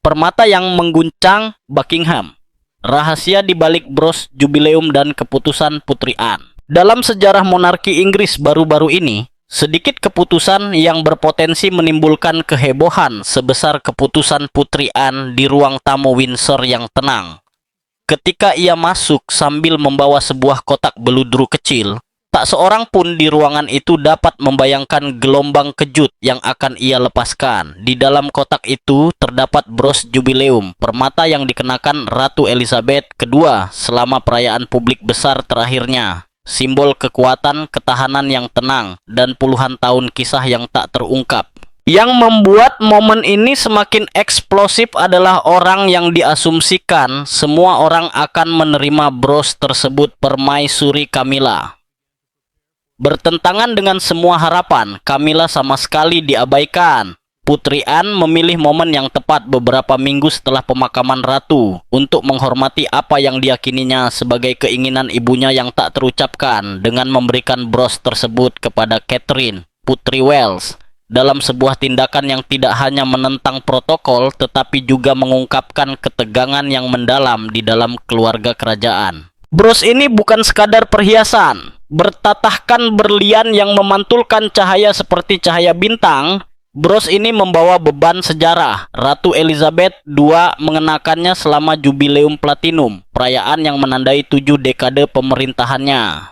permata yang mengguncang Buckingham, rahasia di balik bros jubileum dan keputusan Putri Anne. Dalam sejarah monarki Inggris baru-baru ini, sedikit keputusan yang berpotensi menimbulkan kehebohan sebesar keputusan Putri Anne di ruang tamu Windsor yang tenang. Ketika ia masuk sambil membawa sebuah kotak beludru kecil, tak seorang pun di ruangan itu dapat membayangkan gelombang kejut yang akan ia lepaskan. Di dalam kotak itu terdapat bros jubileum, permata yang dikenakan Ratu Elizabeth II selama perayaan publik besar terakhirnya. Simbol kekuatan, ketahanan yang tenang, dan puluhan tahun kisah yang tak terungkap. Yang membuat momen ini semakin eksplosif adalah orang yang diasumsikan semua orang akan menerima bros tersebut, permaisuri Camilla. Bertentangan dengan semua harapan, Camilla sama sekali diabaikan. Putri Anne memilih momen yang tepat beberapa minggu setelah pemakaman ratu untuk menghormati apa yang diyakininya sebagai keinginan ibunya yang tak terucapkan dengan memberikan bros tersebut kepada Catherine, Putri Wales, dalam sebuah tindakan yang tidak hanya menentang protokol tetapi juga mengungkapkan ketegangan yang mendalam di dalam keluarga kerajaan. Bros ini bukan sekadar perhiasan, bertatahkan berlian yang memantulkan cahaya seperti cahaya bintang. Bros ini membawa beban sejarah. Ratu Elizabeth II mengenakannya selama Jubileum Platinum, perayaan yang menandai 7 dekade pemerintahannya.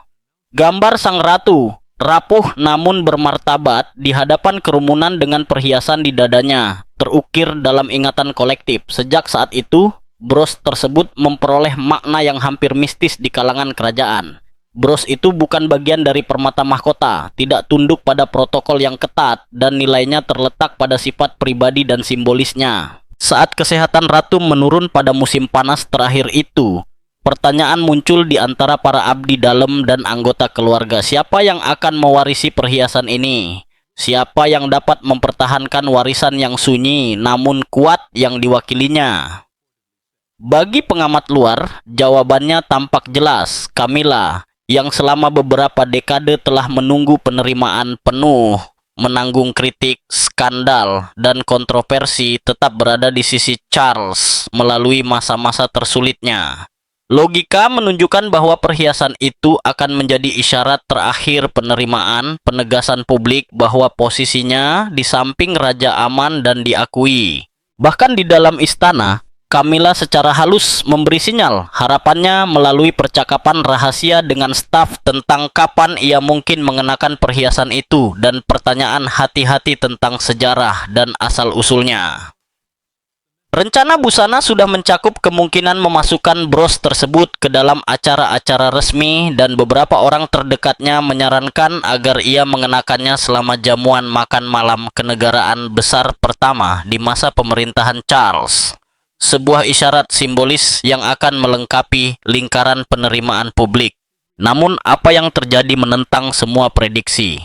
Gambar sang ratu, rapuh namun bermartabat di hadapan kerumunan dengan perhiasan di dadanya, terukir dalam ingatan kolektif. Sejak saat itu, bros tersebut memperoleh makna yang hampir mistis di kalangan kerajaan. Bros itu bukan bagian dari permata mahkota, tidak tunduk pada protokol yang ketat, dan nilainya terletak pada sifat pribadi dan simbolisnya. Saat kesehatan ratu menurun pada musim panas terakhir itu, pertanyaan muncul di antara para abdi dalam dan anggota keluarga. Siapa yang akan mewarisi perhiasan ini? Siapa yang dapat mempertahankan warisan yang sunyi namun kuat yang diwakilinya? Bagi pengamat luar, jawabannya tampak jelas. Camilla, yang selama beberapa dekade telah menunggu penerimaan penuh, menanggung kritik, skandal, dan kontroversi, tetap berada di sisi Charles melalui masa-masa tersulitnya. Logika menunjukkan bahwa perhiasan itu akan menjadi isyarat terakhir penerimaan, penegasan publik bahwa posisinya di samping raja aman dan diakui. Bahkan di dalam istana, Camilla secara halus memberi sinyal harapannya melalui percakapan rahasia dengan staf tentang kapan ia mungkin mengenakan perhiasan itu dan pertanyaan hati-hati tentang sejarah dan asal-usulnya. Rencana busana sudah mencakup kemungkinan memasukkan bros tersebut ke dalam acara-acara resmi dan beberapa orang terdekatnya menyarankan agar ia mengenakannya selama jamuan makan malam kenegaraan besar pertama di masa pemerintahan Charles. Sebuah isyarat simbolis yang akan melengkapi lingkaran penerimaan publik. Namun apa yang terjadi menentang semua prediksi.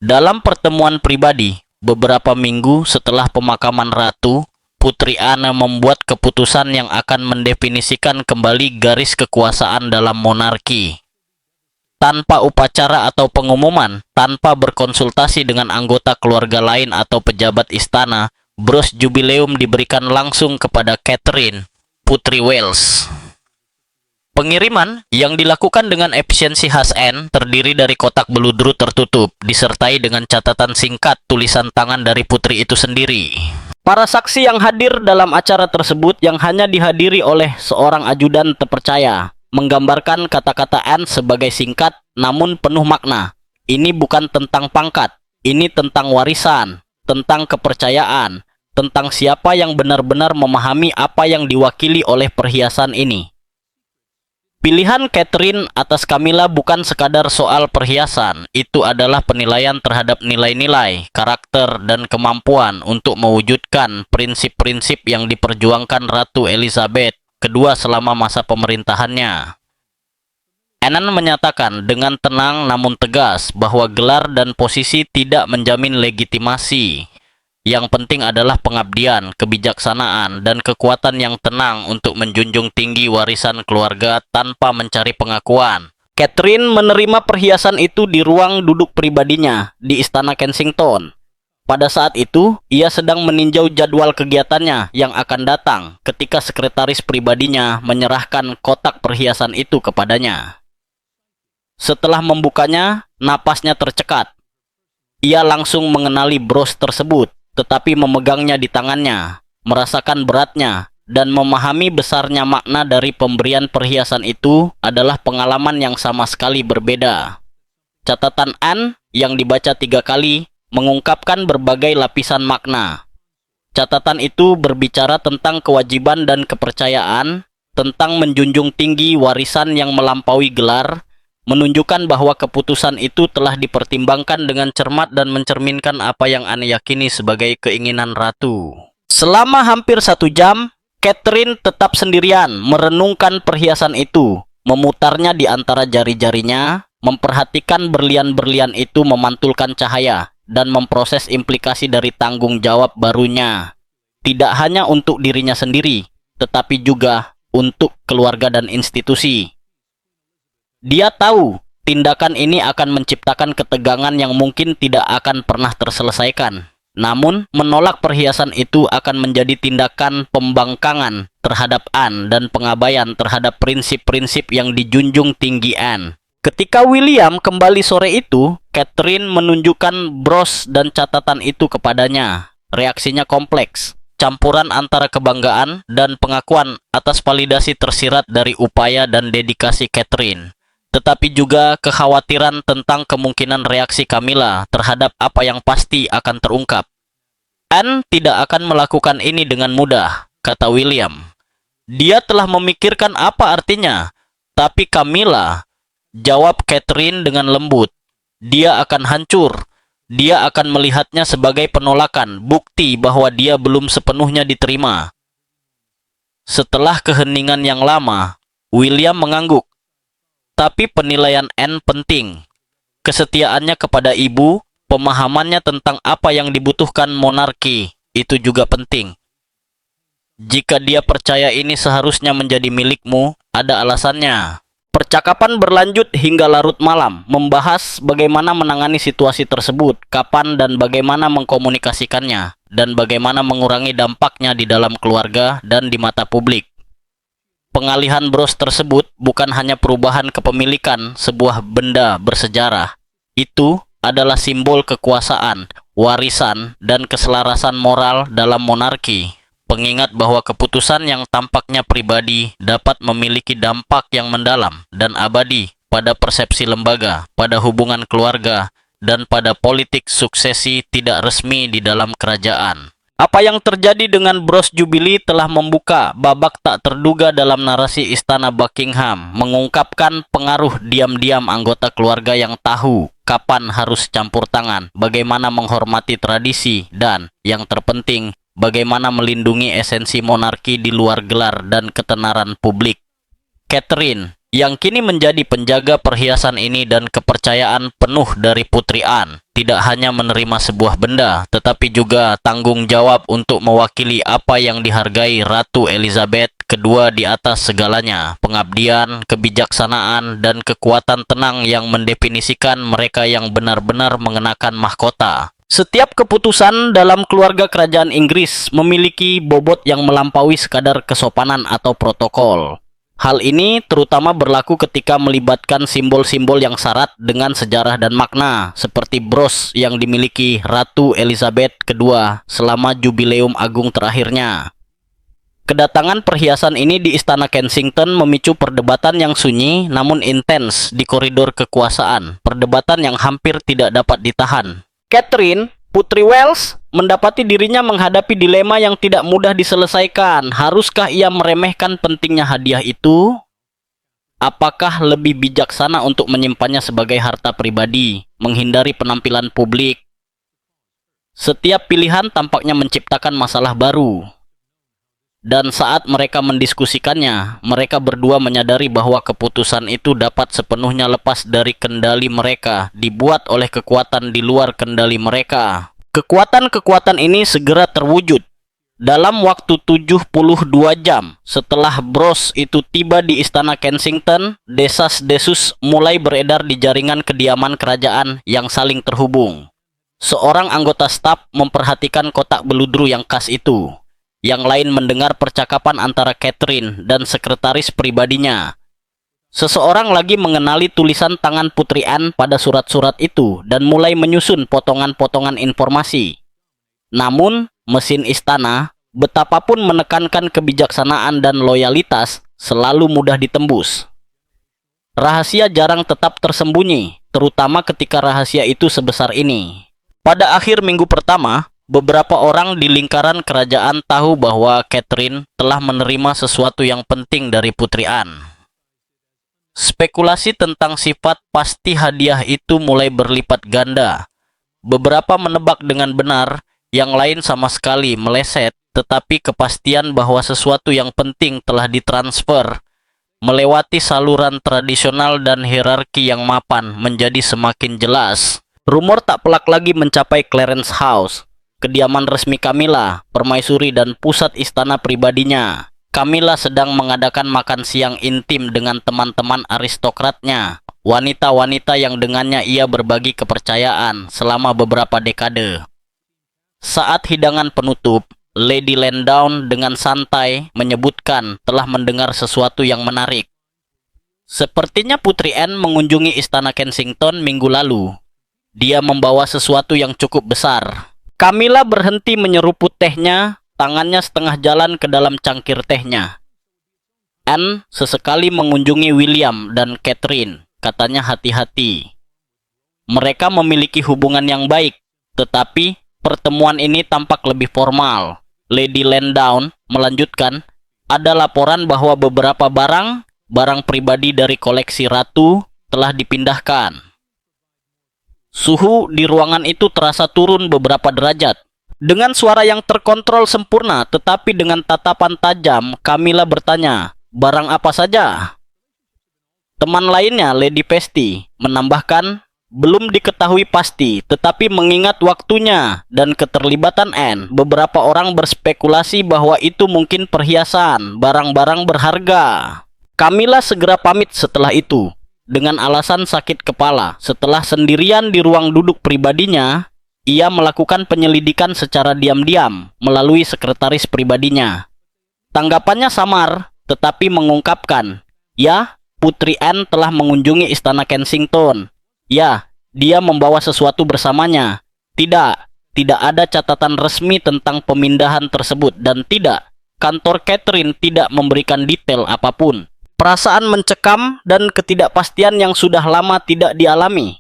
Dalam pertemuan pribadi, beberapa minggu setelah pemakaman ratu, Putri Anne membuat keputusan yang akan mendefinisikan kembali garis kekuasaan dalam monarki. Tanpa upacara atau pengumuman, tanpa berkonsultasi dengan anggota keluarga lain atau pejabat istana, bros jubileum diberikan langsung kepada Catherine, Putri Wales. Pengiriman yang dilakukan dengan efisiensi khas Anne terdiri dari kotak beludru tertutup, disertai dengan catatan singkat tulisan tangan dari putri itu sendiri. Para saksi yang hadir dalam acara tersebut yang hanya dihadiri oleh seorang ajudan terpercaya, menggambarkan kata-kata Anne sebagai singkat namun penuh makna. Ini bukan tentang pangkat, ini tentang warisan, tentang kepercayaan, tentang siapa yang benar-benar memahami apa yang diwakili oleh perhiasan ini. Pilihan Catherine atas Camilla bukan sekadar soal perhiasan, itu adalah penilaian terhadap nilai-nilai, karakter, dan kemampuan untuk mewujudkan prinsip-prinsip yang diperjuangkan Ratu Elizabeth II selama masa pemerintahannya. Anne menyatakan dengan tenang namun tegas bahwa gelar dan posisi tidak menjamin legitimasi. Yang penting adalah pengabdian, kebijaksanaan, dan kekuatan yang tenang untuk menjunjung tinggi warisan keluarga tanpa mencari pengakuan. Catherine menerima perhiasan itu di ruang duduk pribadinya di Istana Kensington. Pada saat itu, ia sedang meninjau jadwal kegiatannya yang akan datang ketika sekretaris pribadinya menyerahkan kotak perhiasan itu kepadanya. Setelah membukanya, napasnya tercekat. Ia langsung mengenali bros tersebut, tetapi memegangnya di tangannya, merasakan beratnya, dan memahami besarnya makna dari pemberian perhiasan itu adalah pengalaman yang sama sekali berbeda. Catatan Anne yang dibaca 3 kali mengungkapkan berbagai lapisan makna. Catatan itu berbicara tentang kewajiban dan kepercayaan, tentang menjunjung tinggi warisan yang melampaui gelar, menunjukkan bahwa keputusan itu telah dipertimbangkan dengan cermat dan mencerminkan apa yang Anne yakini sebagai keinginan ratu. Selama hampir 1 jam, Catherine tetap sendirian merenungkan perhiasan itu, memutarnya di antara jari-jarinya, memperhatikan berlian-berlian itu memantulkan cahaya, dan memproses implikasi dari tanggung jawab barunya. Tidak hanya untuk dirinya sendiri, tetapi juga untuk keluarga dan institusi. Dia tahu tindakan ini akan menciptakan ketegangan yang mungkin tidak akan pernah terselesaikan. Namun, menolak perhiasan itu akan menjadi tindakan pembangkangan terhadap Anne dan pengabaian terhadap prinsip-prinsip yang dijunjung tinggi Anne. Ketika William kembali sore itu, Catherine menunjukkan bros dan catatan itu kepadanya. Reaksinya kompleks, campuran antara kebanggaan dan pengakuan atas validasi tersirat dari upaya dan dedikasi Catherine, tetapi juga kekhawatiran tentang kemungkinan reaksi Camilla terhadap apa yang pasti akan terungkap. Anne tidak akan melakukan ini dengan mudah, kata William. Dia telah memikirkan apa artinya, tapi Camilla, jawab Catherine dengan lembut. Dia akan hancur. Dia akan melihatnya sebagai penolakan, bukti bahwa dia belum sepenuhnya diterima. Setelah keheningan yang lama, William mengangguk. Tapi penilaian Anne penting. Kesetiaannya kepada ibu, pemahamannya tentang apa yang dibutuhkan monarki, itu juga penting. Jika dia percaya ini seharusnya menjadi milikmu, ada alasannya. Percakapan berlanjut hingga larut malam, membahas bagaimana menangani situasi tersebut, kapan dan bagaimana mengkomunikasikannya, dan bagaimana mengurangi dampaknya di dalam keluarga dan di mata publik. Pengalihan bros tersebut bukan hanya perubahan kepemilikan sebuah benda bersejarah. Itu adalah simbol kekuasaan, warisan, dan keselarasan moral dalam monarki. Pengingat bahwa keputusan yang tampaknya pribadi dapat memiliki dampak yang mendalam dan abadi pada persepsi lembaga, pada hubungan keluarga, dan pada politik suksesi tidak resmi di dalam kerajaan. Apa yang terjadi dengan bros Jubilee telah membuka babak tak terduga dalam narasi Istana Buckingham, mengungkapkan pengaruh diam-diam anggota keluarga yang tahu kapan harus campur tangan, bagaimana menghormati tradisi, dan, yang terpenting, bagaimana melindungi esensi monarki di luar gelar dan ketenaran publik. Catherine, yang kini menjadi penjaga perhiasan ini dan kepercayaan penuh dari Putri Anne, tidak hanya menerima sebuah benda, tetapi juga tanggung jawab untuk mewakili apa yang dihargai Ratu Elizabeth II di atas segalanya, pengabdian, kebijaksanaan, dan kekuatan tenang yang mendefinisikan mereka yang benar-benar mengenakan mahkota. Setiap keputusan dalam keluarga kerajaan Inggris memiliki bobot yang melampaui sekadar kesopanan atau protokol. Hal ini terutama berlaku ketika melibatkan simbol-simbol yang syarat dengan sejarah dan makna, seperti bros yang dimiliki Ratu Elizabeth II selama jubileum agung terakhirnya. Kedatangan perhiasan ini di Istana Kensington memicu perdebatan yang sunyi namun intens di koridor kekuasaan, perdebatan yang hampir tidak dapat ditahan. Catherine, Putri Wales, mendapati dirinya menghadapi dilema yang tidak mudah diselesaikan. Haruskah ia meremehkan pentingnya hadiah itu? Apakah lebih bijaksana untuk menyimpannya sebagai harta pribadi, menghindari penampilan publik? Setiap pilihan tampaknya menciptakan masalah baru. Dan saat mereka mendiskusikannya, mereka berdua menyadari bahwa keputusan itu dapat sepenuhnya lepas dari kendali mereka, dibuat oleh kekuatan di luar kendali mereka. Kekuatan-kekuatan ini segera terwujud. Dalam waktu 72 jam setelah bros itu tiba di Istana Kensington, desas-desus mulai beredar di jaringan kediaman kerajaan yang saling terhubung. Seorang anggota staf memperhatikan kotak beludru yang khas itu. Yang lain mendengar percakapan antara Catherine dan sekretaris pribadinya. Seseorang lagi mengenali tulisan tangan Putri Anne pada surat-surat itu dan mulai menyusun potongan-potongan informasi. Namun, mesin istana, betapapun menekankan kebijaksanaan dan loyalitas, selalu mudah ditembus. Rahasia jarang tetap tersembunyi, terutama ketika rahasia itu sebesar ini. Pada akhir minggu pertama, beberapa orang di lingkaran kerajaan tahu bahwa Catherine telah menerima sesuatu yang penting dari Putri Anne. Spekulasi tentang sifat pasti hadiah itu mulai berlipat ganda. Beberapa menebak dengan benar, yang lain sama sekali meleset, tetapi kepastian bahwa sesuatu yang penting telah ditransfer melewati saluran tradisional dan hierarki yang mapan menjadi semakin jelas. Rumor tak pelak lagi mencapai Clarence House, kediaman resmi Camilla, permaisuri dan pusat istana pribadinya. Camilla sedang mengadakan makan siang intim dengan teman-teman aristokratnya, wanita-wanita yang dengannya ia berbagi kepercayaan selama beberapa dekade. Saat hidangan penutup, Lady Landown dengan santai menyebutkan telah mendengar sesuatu yang menarik. Sepertinya Putri Anne mengunjungi istana Kensington minggu lalu. Dia membawa sesuatu yang cukup besar. Camilla berhenti menyeruput tehnya, tangannya setengah jalan ke dalam cangkir tehnya. Anne sesekali mengunjungi William dan Catherine, katanya hati-hati. Mereka memiliki hubungan yang baik, tetapi pertemuan ini tampak lebih formal. Lady Landown melanjutkan, ada laporan bahwa beberapa barang pribadi dari koleksi ratu telah dipindahkan. Suhu di ruangan itu terasa turun beberapa derajat. Dengan suara yang terkontrol sempurna tetapi dengan tatapan tajam, Camilla bertanya, barang apa saja? Teman lainnya, Lady Pesti, menambahkan, belum diketahui pasti, tetapi mengingat waktunya dan keterlibatan Anne, beberapa orang berspekulasi bahwa itu mungkin perhiasan, barang-barang berharga. Camilla segera pamit setelah itu, dengan alasan sakit kepala. Setelah sendirian di ruang duduk pribadinya, ia melakukan penyelidikan secara diam-diam melalui sekretaris pribadinya. Tanggapannya samar, tetapi mengungkapkan, ya, Putri Anne telah mengunjungi istana Kensington. Ya, dia membawa sesuatu bersamanya. Tidak ada catatan resmi tentang pemindahan tersebut dan kantor Catherine tidak memberikan detail apapun. Perasaan mencekam dan ketidakpastian yang sudah lama tidak dialami.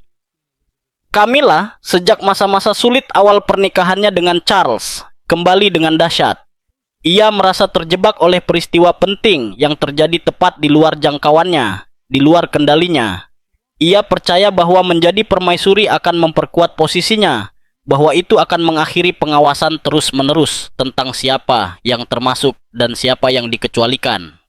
Camilla, sejak masa-masa sulit awal pernikahannya dengan Charles, kembali dengan dahsyat. Ia merasa terjebak oleh peristiwa penting yang terjadi tepat di luar jangkauannya, di luar kendalinya. Ia percaya bahwa menjadi permaisuri akan memperkuat posisinya, bahwa itu akan mengakhiri pengawasan terus-menerus tentang siapa yang termasuk dan siapa yang dikecualikan.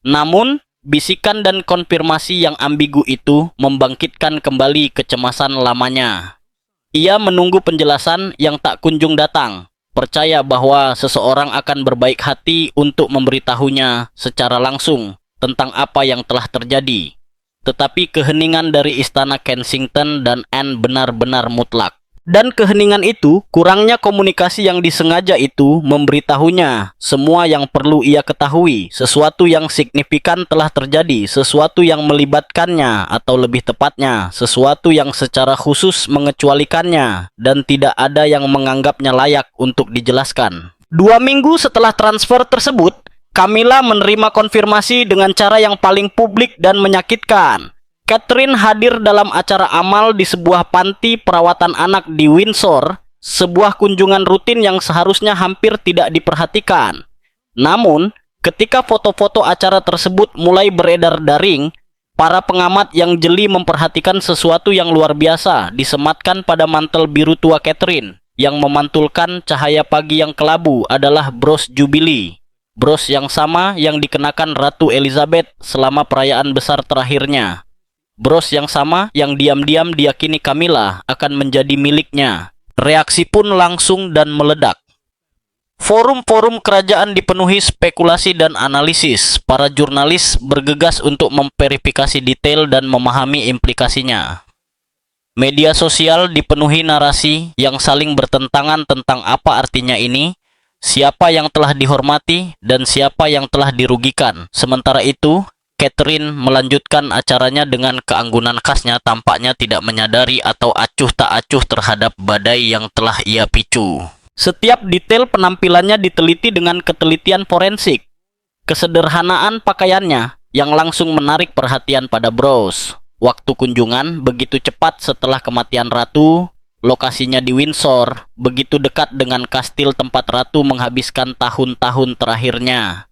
Namun, bisikan dan konfirmasi yang ambigu itu membangkitkan kembali kecemasan lamanya. Ia menunggu penjelasan yang tak kunjung datang, percaya bahwa seseorang akan berbaik hati untuk memberitahunya secara langsung tentang apa yang telah terjadi. Tetapi keheningan dari istana Kensington dan Anne benar-benar mutlak. Dan keheningan itu, kurangnya komunikasi yang disengaja itu memberitahunya semua yang perlu ia ketahui. Sesuatu yang signifikan telah terjadi, sesuatu yang melibatkannya, atau lebih tepatnya, sesuatu yang secara khusus mengecualikannya, dan tidak ada yang menganggapnya layak untuk dijelaskan. 2 minggu setelah transfer tersebut, Camilla menerima konfirmasi dengan cara yang paling publik dan menyakitkan. Catherine hadir dalam acara amal di sebuah panti perawatan anak di Windsor, sebuah kunjungan rutin yang seharusnya hampir tidak diperhatikan. Namun, ketika foto-foto acara tersebut mulai beredar daring, para pengamat yang jeli memperhatikan sesuatu yang luar biasa disematkan pada mantel biru tua Catherine. Yang memantulkan cahaya pagi yang kelabu adalah bros Jubilee. Bros yang sama yang dikenakan Ratu Elizabeth selama perayaan besar terakhirnya. Bros yang sama yang diam-diam diyakini Camilla akan menjadi miliknya. Reaksi pun langsung dan meledak. Forum-forum kerajaan dipenuhi spekulasi dan analisis. Para jurnalis bergegas untuk memverifikasi detail dan memahami implikasinya. Media sosial dipenuhi narasi yang saling bertentangan tentang apa artinya ini, siapa yang telah dihormati, dan siapa yang telah dirugikan. Sementara itu, Catherine melanjutkan acaranya dengan keanggunan khasnya, tampaknya tidak menyadari atau acuh tak acuh terhadap badai yang telah ia picu. Setiap detail penampilannya diteliti dengan ketelitian forensik. Kesederhanaan pakaiannya yang langsung menarik perhatian pada Bros. Waktu kunjungan begitu cepat setelah kematian ratu, lokasinya di Windsor, begitu dekat dengan kastil tempat ratu menghabiskan tahun-tahun terakhirnya.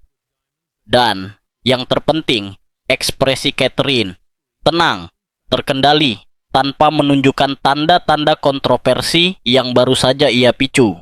Dan yang terpenting, ekspresi Catherine tenang, terkendali, tanpa menunjukkan tanda-tanda kontroversi yang baru saja ia picu.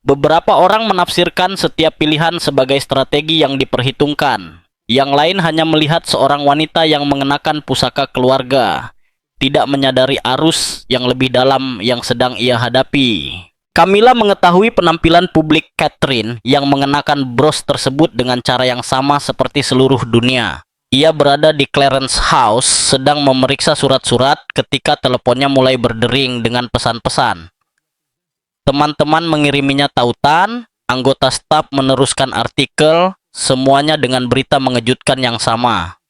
Beberapa orang menafsirkan setiap pilihan sebagai strategi yang diperhitungkan. Yang lain hanya melihat seorang wanita yang mengenakan pusaka keluarga, tidak menyadari arus yang lebih dalam yang sedang ia hadapi. Camilla mengetahui penampilan publik Catherine yang mengenakan bros tersebut dengan cara yang sama seperti seluruh dunia. Ia berada di Clarence House sedang memeriksa surat-surat ketika teleponnya mulai berdering dengan pesan-pesan. Teman-teman mengiriminya tautan, anggota staf meneruskan artikel, semuanya dengan berita mengejutkan yang sama.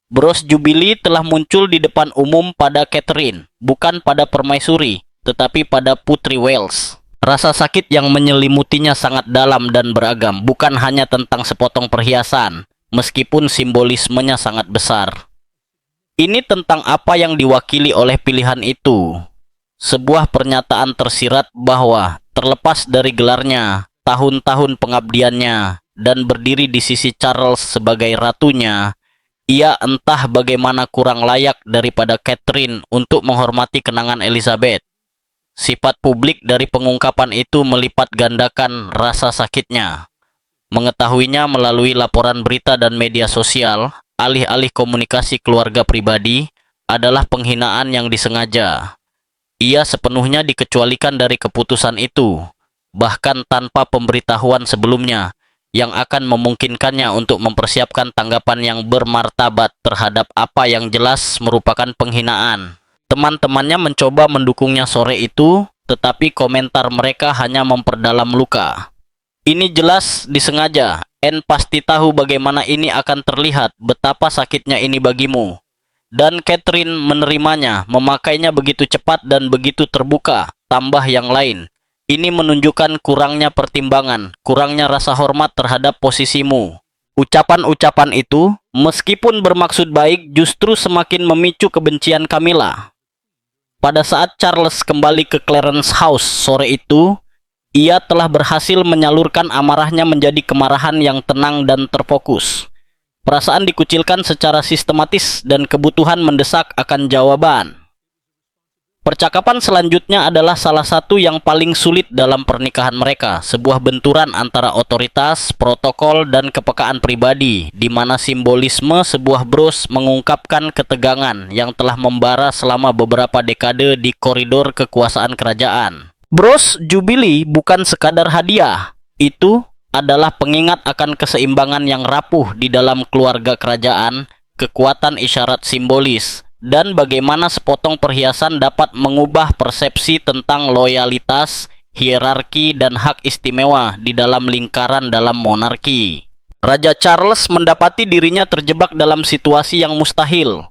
Bros Jubilee telah muncul di depan umum pada Catherine, bukan pada permaisuri, tetapi pada Putri Wales. Rasa sakit yang menyelimutinya sangat dalam dan beragam, bukan hanya tentang sepotong perhiasan, meskipun simbolismenya sangat besar. Ini tentang apa yang diwakili oleh pilihan itu. Sebuah pernyataan tersirat bahwa, terlepas dari gelarnya, tahun-tahun pengabdiannya, dan berdiri di sisi Charles sebagai ratunya, ia entah bagaimana kurang layak daripada Catherine untuk menghormati kenangan Elizabeth. Sifat publik dari pengungkapan itu melipat gandakan rasa sakitnya. Mengetahuinya melalui laporan berita dan media sosial, alih-alih komunikasi keluarga pribadi, adalah penghinaan yang disengaja. Ia sepenuhnya dikecualikan dari keputusan itu, bahkan tanpa pemberitahuan sebelumnya, yang akan memungkinkannya untuk mempersiapkan tanggapan yang bermartabat terhadap apa yang jelas merupakan penghinaan. Teman-temannya mencoba mendukungnya sore itu, tetapi komentar mereka hanya memperdalam luka. Ini jelas disengaja. Anne pasti tahu bagaimana ini akan terlihat, betapa sakitnya ini bagimu. Dan Catherine menerimanya, memakainya begitu cepat dan begitu terbuka, tambah yang lain. Ini menunjukkan kurangnya pertimbangan, kurangnya rasa hormat terhadap posisimu. Ucapan-ucapan itu, meskipun bermaksud baik, justru semakin memicu kebencian Camilla. Pada saat Charles kembali ke Clarence House sore itu, ia telah berhasil menyalurkan amarahnya menjadi kemarahan yang tenang dan terfokus. Perasaan dikucilkan secara sistematis dan kebutuhan mendesak akan jawaban. Percakapan selanjutnya adalah salah satu yang paling sulit dalam pernikahan mereka, sebuah benturan antara otoritas, protokol, dan kepekaan pribadi, di mana simbolisme sebuah bros mengungkapkan ketegangan yang telah membara selama beberapa dekade di koridor kekuasaan kerajaan. Bros Jubilee bukan sekadar hadiah, itu adalah pengingat akan keseimbangan yang rapuh di dalam keluarga kerajaan, kekuatan isyarat simbolis, dan bagaimana sepotong perhiasan dapat mengubah persepsi tentang loyalitas, hierarki, dan hak istimewa di dalam lingkaran dalam monarki. Raja Charles mendapati dirinya terjebak dalam situasi yang mustahil.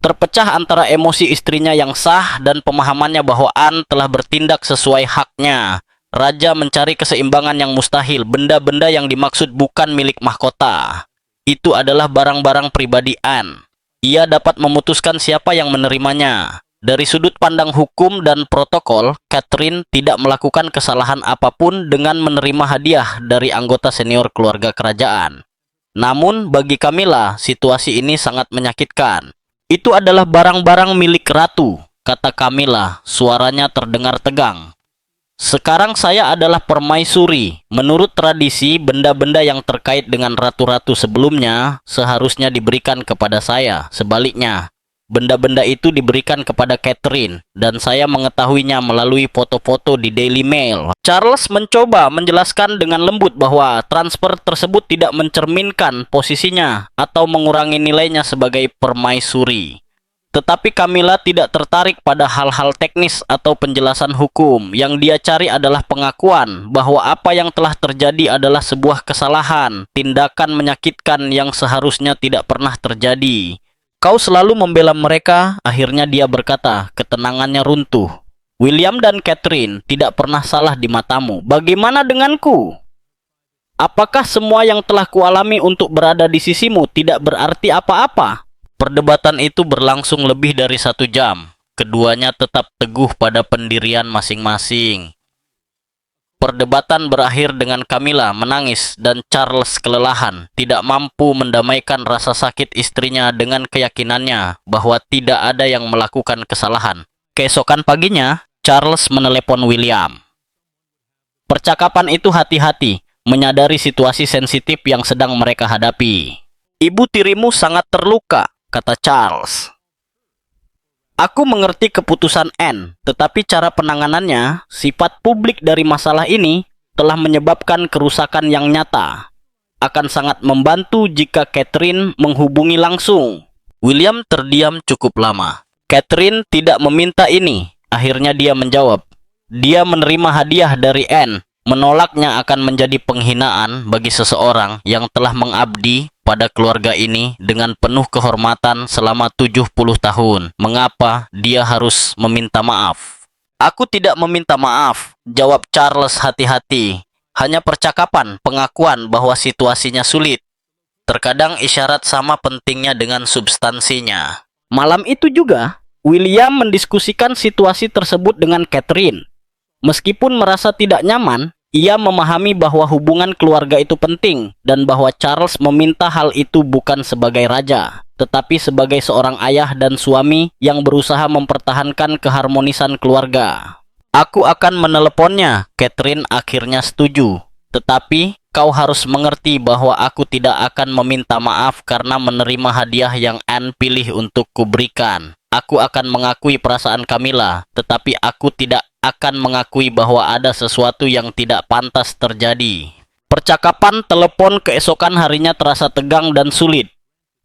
Terpecah antara emosi istrinya yang sah dan pemahamannya bahwa Anne telah bertindak sesuai haknya. Raja mencari keseimbangan yang mustahil. Benda-benda yang dimaksud bukan milik mahkota. Itu adalah barang-barang pribadi Anne. Ia dapat memutuskan siapa yang menerimanya. Dari sudut pandang hukum dan protokol, Catherine tidak melakukan kesalahan apapun dengan menerima hadiah dari anggota senior keluarga kerajaan. Namun, bagi Camilla, situasi ini sangat menyakitkan. Itu adalah barang-barang milik ratu, kata Camilla, suaranya terdengar tegang. Sekarang saya adalah permaisuri. Menurut tradisi, benda-benda yang terkait dengan ratu-ratu sebelumnya seharusnya diberikan kepada saya. Sebaliknya, benda-benda itu diberikan kepada Catherine, dan saya mengetahuinya melalui foto-foto di Daily Mail. Charles mencoba menjelaskan dengan lembut bahwa transfer tersebut tidak mencerminkan posisinya atau mengurangi nilainya sebagai permaisuri. Tetapi Camilla tidak tertarik pada hal-hal teknis atau penjelasan hukum. Yang dia cari adalah pengakuan bahwa apa yang telah terjadi adalah sebuah kesalahan, tindakan menyakitkan yang seharusnya tidak pernah terjadi. Kau selalu membela mereka, akhirnya dia berkata, ketenangannya runtuh. William dan Catherine tidak pernah salah di matamu. Bagaimana denganku? Apakah semua yang telah kualami untuk berada di sisimu tidak berarti apa-apa? Perdebatan itu berlangsung lebih dari 1 jam. Keduanya tetap teguh pada pendirian masing-masing. Perdebatan berakhir dengan Camilla menangis dan Charles kelelahan, tidak mampu mendamaikan rasa sakit istrinya dengan keyakinannya bahwa tidak ada yang melakukan kesalahan. Keesokan paginya, Charles menelepon William. Percakapan itu hati-hati, menyadari situasi sensitif yang sedang mereka hadapi. Ibu tirimu sangat terluka, kata Charles. Aku mengerti keputusan Anne, tetapi cara penanganannya, sifat publik dari masalah ini, telah menyebabkan kerusakan yang nyata. Akan sangat membantu jika Catherine menghubungi langsung. William terdiam cukup lama. Catherine tidak meminta ini. Akhirnya dia menjawab. Dia menerima hadiah dari Anne. Menolaknya akan menjadi penghinaan bagi seseorang yang telah mengabdi pada keluarga ini dengan penuh kehormatan selama 70 tahun. Mengapa dia harus meminta maaf? Aku tidak meminta maaf, jawab Charles hati-hati. Hanya percakapan, pengakuan bahwa situasinya sulit. Terkadang isyarat sama pentingnya dengan substansinya. Malam itu juga, William mendiskusikan situasi tersebut dengan Catherine. Meskipun merasa tidak nyaman, ia memahami bahwa hubungan keluarga itu penting dan bahwa Charles meminta hal itu bukan sebagai raja, tetapi sebagai seorang ayah dan suami yang berusaha mempertahankan keharmonisan keluarga. Aku akan meneleponnya, Catherine akhirnya setuju. Tetapi kau harus mengerti bahwa aku tidak akan meminta maaf karena menerima hadiah yang Anne pilih untuk kuberikan. Aku akan mengakui perasaan Camilla, tetapi aku tidak akan mengakui bahwa ada sesuatu yang tidak pantas terjadi. Percakapan telepon keesokan harinya terasa tegang dan sulit.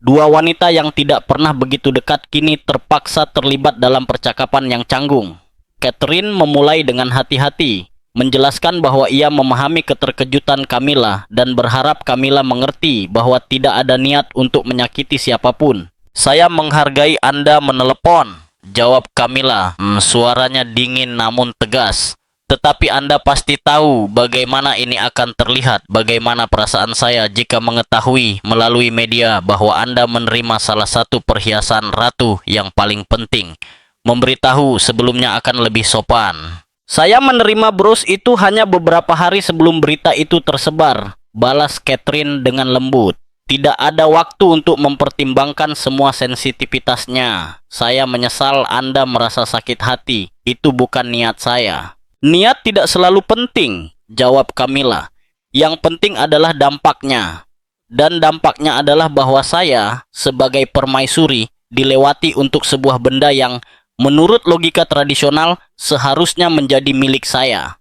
Dua wanita yang tidak pernah begitu dekat kini terpaksa terlibat dalam percakapan yang canggung. Catherine memulai dengan hati-hati, menjelaskan bahwa ia memahami keterkejutan Camilla dan berharap Camilla mengerti bahwa tidak ada niat untuk menyakiti siapapun. Saya menghargai Anda menelepon, jawab Camilla, suaranya dingin namun tegas. Tetapi Anda pasti tahu bagaimana ini akan terlihat, bagaimana perasaan saya jika mengetahui melalui media bahwa Anda menerima salah satu perhiasan ratu yang paling penting. Memberitahu sebelumnya akan lebih sopan. Saya menerima bros itu hanya beberapa hari sebelum berita itu tersebar, balas Catherine dengan lembut. Tidak ada waktu untuk mempertimbangkan semua sensitivitasnya. Saya menyesal Anda merasa sakit hati. Itu bukan niat saya. Niat tidak selalu penting, jawab Camilla. Yang penting adalah dampaknya. Dan dampaknya adalah bahwa saya, sebagai permaisuri, dilewati untuk sebuah benda yang, menurut logika tradisional, seharusnya menjadi milik saya.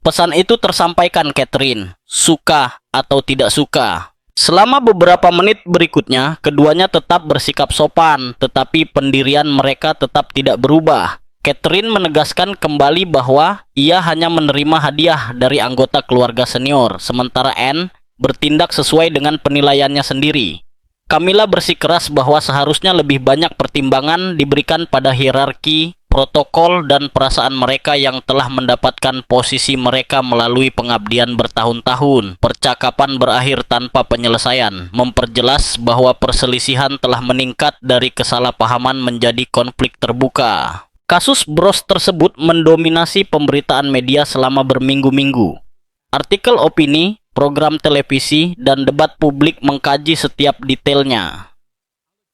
Pesan itu tersampaikan Catherine, suka atau tidak suka. Selama beberapa menit berikutnya, keduanya tetap bersikap sopan, tetapi pendirian mereka tetap tidak berubah. Catherine menegaskan kembali bahwa ia hanya menerima hadiah dari anggota keluarga senior, sementara Anne bertindak sesuai dengan penilaiannya sendiri. Camilla bersikeras bahwa seharusnya lebih banyak pertimbangan diberikan pada hierarki, protokol, dan perasaan mereka yang telah mendapatkan posisi mereka melalui pengabdian bertahun-tahun. Percakapan berakhir tanpa penyelesaian, memperjelas bahwa perselisihan telah meningkat dari kesalahpahaman menjadi konflik terbuka. Kasus bros tersebut mendominasi pemberitaan media selama berminggu-minggu. Artikel opini, program televisi, dan debat publik mengkaji setiap detailnya.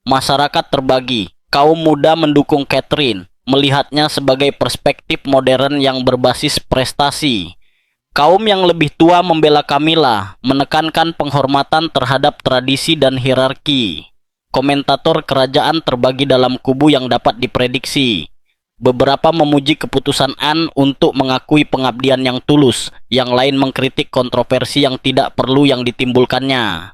Masyarakat terbagi. Kaum muda mendukung Catherine, melihatnya sebagai perspektif modern yang berbasis prestasi. Kaum yang lebih tua membela Camilla, menekankan penghormatan terhadap tradisi dan hierarki. Komentator kerajaan terbagi dalam kubu yang dapat diprediksi. Beberapa memuji keputusan Anne untuk mengakui pengabdian yang tulus, yang lain mengkritik kontroversi yang tidak perlu yang ditimbulkannya.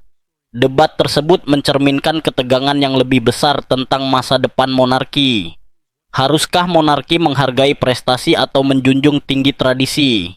debat tersebut mencerminkan ketegangan yang lebih besar tentang masa depan monarki. Haruskah monarki menghargai prestasi atau menjunjung tinggi tradisi?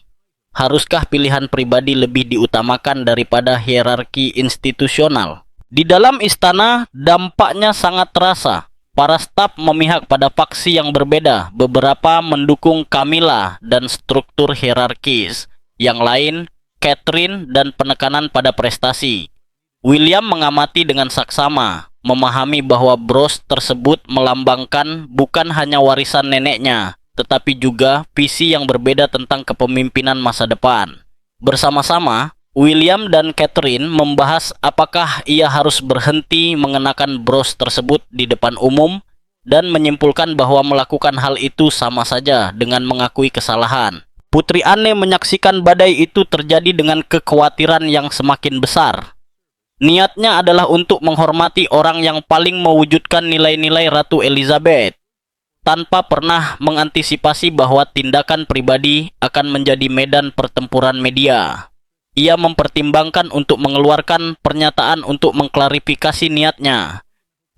Haruskah pilihan pribadi lebih diutamakan daripada hierarki institusional? Di dalam istana, dampaknya sangat terasa. Para staf memihak pada faksi yang berbeda, beberapa mendukung Camilla dan struktur hierarkis. Yang lain, Catherine dan penekanan pada prestasi. William mengamati dengan saksama, memahami bahwa bros tersebut melambangkan bukan hanya warisan neneknya, tetapi juga visi yang berbeda tentang kepemimpinan masa depan. Bersama-sama, William dan Catherine membahas apakah ia harus berhenti mengenakan bros tersebut di depan umum dan menyimpulkan bahwa melakukan hal itu sama saja dengan mengakui kesalahan. Putri Anne menyaksikan badai itu terjadi dengan kekhawatiran yang semakin besar. Niatnya adalah untuk menghormati orang yang paling mewujudkan nilai-nilai Ratu Elizabeth, tanpa pernah mengantisipasi bahwa tindakan pribadi akan menjadi medan pertempuran media. Ia mempertimbangkan untuk mengeluarkan pernyataan untuk mengklarifikasi niatnya.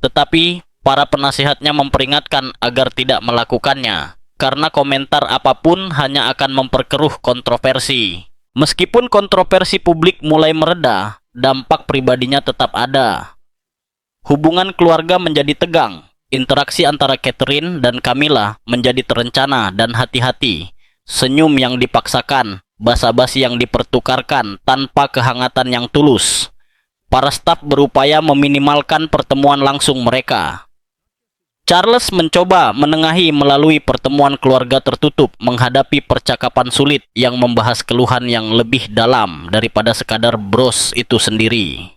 Tetapi, para penasihatnya memperingatkan agar tidak melakukannya, karena komentar apapun hanya akan memperkeruh kontroversi. Meskipun kontroversi publik mulai mereda, dampak pribadinya tetap ada. Hubungan keluarga menjadi tegang. Interaksi antara Catherine dan Camilla menjadi terencana dan hati-hati. Senyum yang dipaksakan, basa-basi yang dipertukarkan tanpa kehangatan yang tulus. Para staf berupaya meminimalkan pertemuan langsung mereka. Charles mencoba menengahi melalui pertemuan keluarga tertutup menghadapi percakapan sulit yang membahas keluhan yang lebih dalam daripada sekadar bros itu sendiri.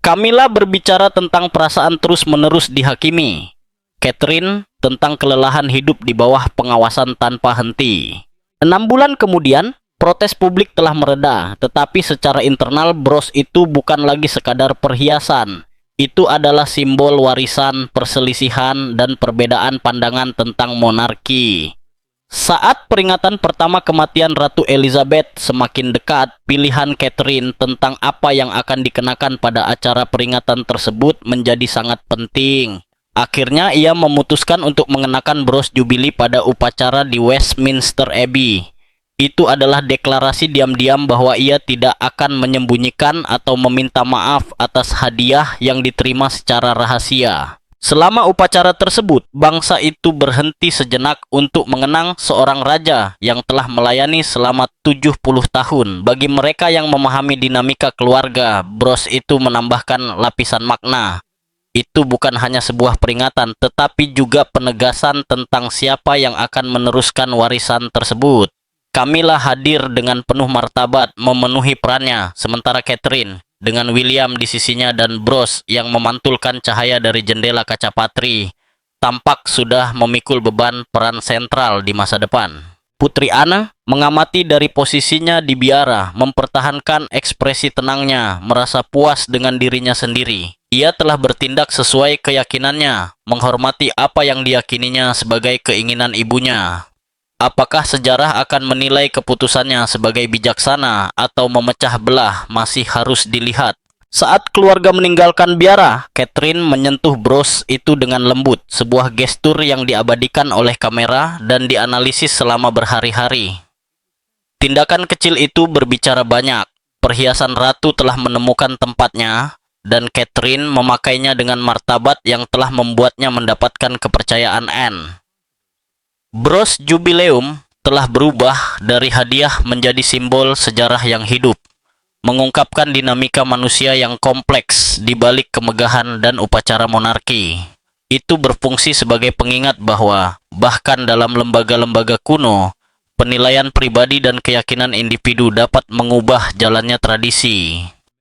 Camilla berbicara tentang perasaan terus-menerus dihakimi. Catherine tentang kelelahan hidup di bawah pengawasan tanpa henti. 6 bulan kemudian, protes publik telah mereda, tetapi secara internal bros itu bukan lagi sekadar perhiasan. Itu adalah simbol warisan, perselisihan, dan perbedaan pandangan tentang monarki. Saat peringatan pertama kematian Ratu Elizabeth semakin dekat, pilihan Catherine tentang apa yang akan dikenakan pada acara peringatan tersebut menjadi sangat penting. Akhirnya ia memutuskan untuk mengenakan bros jubili pada upacara di Westminster Abbey. Itu adalah deklarasi diam-diam bahwa ia tidak akan menyembunyikan atau meminta maaf atas hadiah yang diterima secara rahasia. Selama upacara tersebut, bangsa itu berhenti sejenak untuk mengenang seorang raja yang telah melayani selama 70 tahun. Bagi mereka yang memahami dinamika keluarga, bros itu menambahkan lapisan makna. Itu bukan hanya sebuah peringatan, tetapi juga penegasan tentang siapa yang akan meneruskan warisan tersebut. Camilla hadir dengan penuh martabat memenuhi perannya, sementara Catherine dengan William di sisinya dan bros yang memantulkan cahaya dari jendela kaca patri tampak sudah memikul beban peran sentral di masa depan. Putri Anne mengamati dari posisinya di biara, mempertahankan ekspresi tenangnya, merasa puas dengan dirinya sendiri. Ia telah bertindak sesuai keyakinannya, menghormati apa yang diyakininya sebagai keinginan ibunya. Apakah sejarah akan menilai keputusannya sebagai bijaksana atau memecah belah masih harus dilihat. Saat keluarga meninggalkan biara, Catherine menyentuh bros itu dengan lembut, sebuah gestur yang diabadikan oleh kamera dan dianalisis selama berhari-hari. Tindakan kecil itu berbicara banyak. Perhiasan ratu telah menemukan tempatnya, dan Catherine memakainya dengan martabat yang telah membuatnya mendapatkan kepercayaan Anne. Bros Jubileum telah berubah dari hadiah menjadi simbol sejarah yang hidup, mengungkapkan dinamika manusia yang kompleks di balik kemegahan dan upacara monarki. Itu berfungsi sebagai pengingat bahwa bahkan dalam lembaga-lembaga kuno, penilaian pribadi dan keyakinan individu dapat mengubah jalannya tradisi.